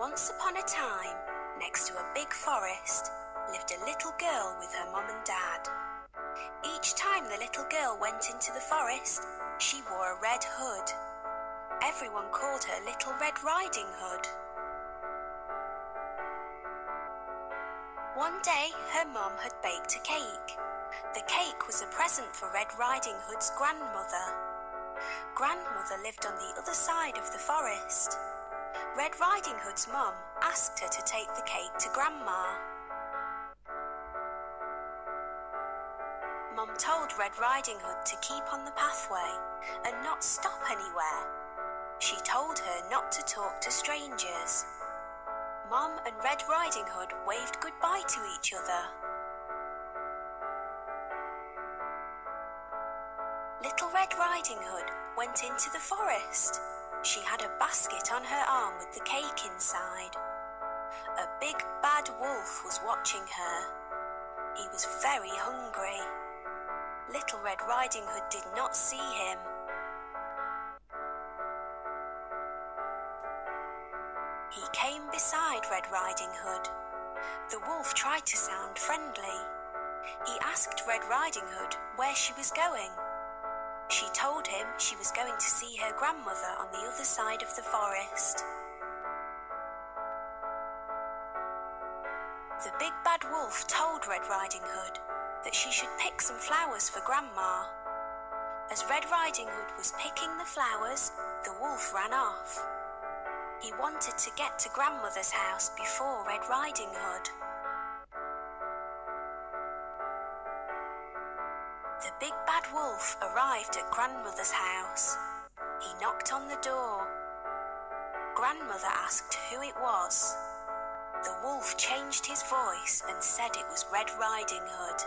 Once upon a time, next to a big forest, lived a little girl with her mum and dad. Each time the little girl went into the forest, she wore a red hood. Everyone called her Little Red Riding Hood. One day, her mum had baked a cake. The cake was a present for Red Riding Hood's grandmother. Grandmother lived on the other side of the forest. Red Riding Hood's mum asked her to take the cake to Grandma. Mum told Red Riding Hood to keep on the pathway and not stop anywhere. She told her not to talk to strangers. Mum and Red Riding Hood waved goodbye to each other. Little Red Riding Hood went into the forest. She had a basket on her arm with the cake inside. A big bad wolf was watching her. He was very hungry. Little Red Riding Hood did not see him. He came beside Red Riding Hood. The wolf tried to sound friendly. He asked Red Riding Hood where she was going. She told him she was going to see her grandmother on the other side of the forest. The big bad wolf told Red Riding Hood that she should pick some flowers for Grandma. As Red Riding Hood was picking the flowers, the wolf ran off. He wanted to get to Grandmother's house before Red Riding Hood. The big bad wolf arrived at Grandmother's house. He knocked on the door. Grandmother asked who it was. The wolf changed his voice and said it was Red Riding Hood.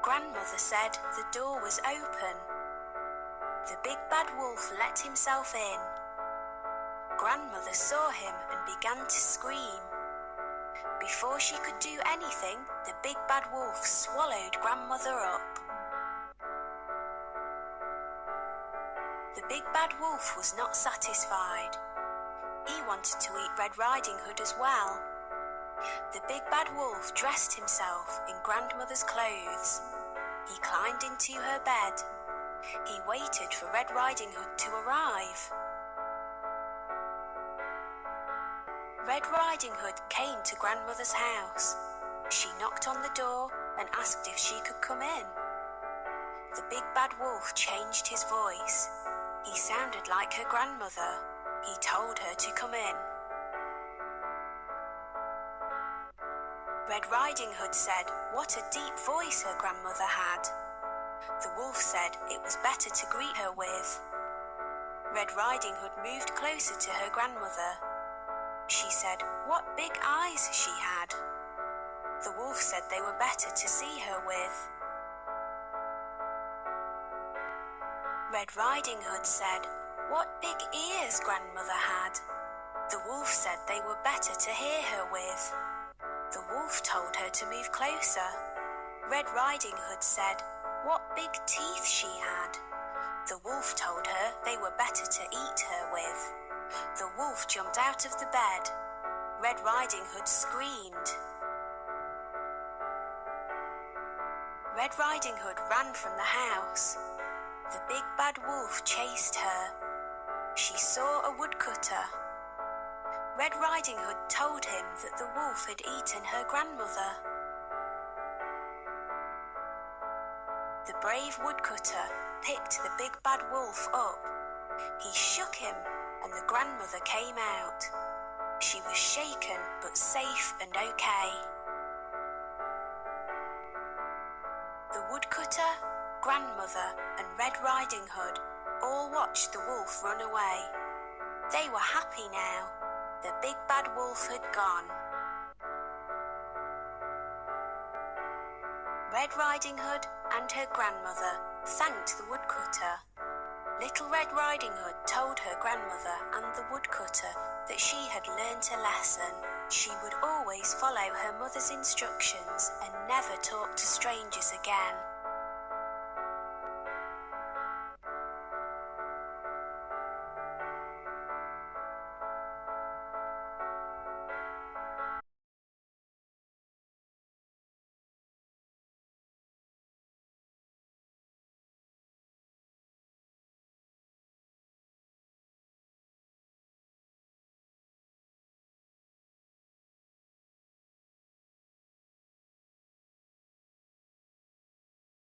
Grandmother said the door was open. The big bad wolf let himself in. Grandmother saw him and began to scream. Before she could do anything, the big bad wolf swallowed Grandmother up. The big bad wolf was not satisfied. He wanted to eat Red Riding Hood as well. The big bad wolf dressed himself in Grandmother's clothes. He climbed into her bed. He waited for Red Riding Hood to arrive. Red Riding Hood came to Grandmother's house. She knocked on the door and asked if she could come in. The big bad wolf changed his voice. He sounded like her grandmother. He told her to come in. Red Riding Hood said what a deep voice her grandmother had. The wolf said it was better to greet her with. Red Riding Hood moved closer to her grandmother. She said what big eyes she had. The wolf said they were better to see her with. Red Riding Hood said what big ears Grandmother had. The wolf said they were better to hear her with. The wolf told her to move closer. Red Riding Hood said what big teeth she had. The wolf told her they were better to eat her with. The wolf jumped out of the bed. Red Riding Hood screamed. Red Riding Hood ran from the house. The big bad wolf chased her. She saw a woodcutter. Red Riding Hood told him that the wolf had eaten her grandmother. The brave woodcutter picked the big bad wolf up. He shook him and the grandmother came out. She was shaken but safe and okay. The woodcutter, grandmother and Red Riding Hood all watched the wolf run away. They were happy now. The big bad wolf had gone. Red Riding Hood and her grandmother thanked the woodcutter. Little Red Riding Hood told her grandmother and the woodcutter that she had learnt a lesson. She would always follow her mother's instructions and never talk to strangers again.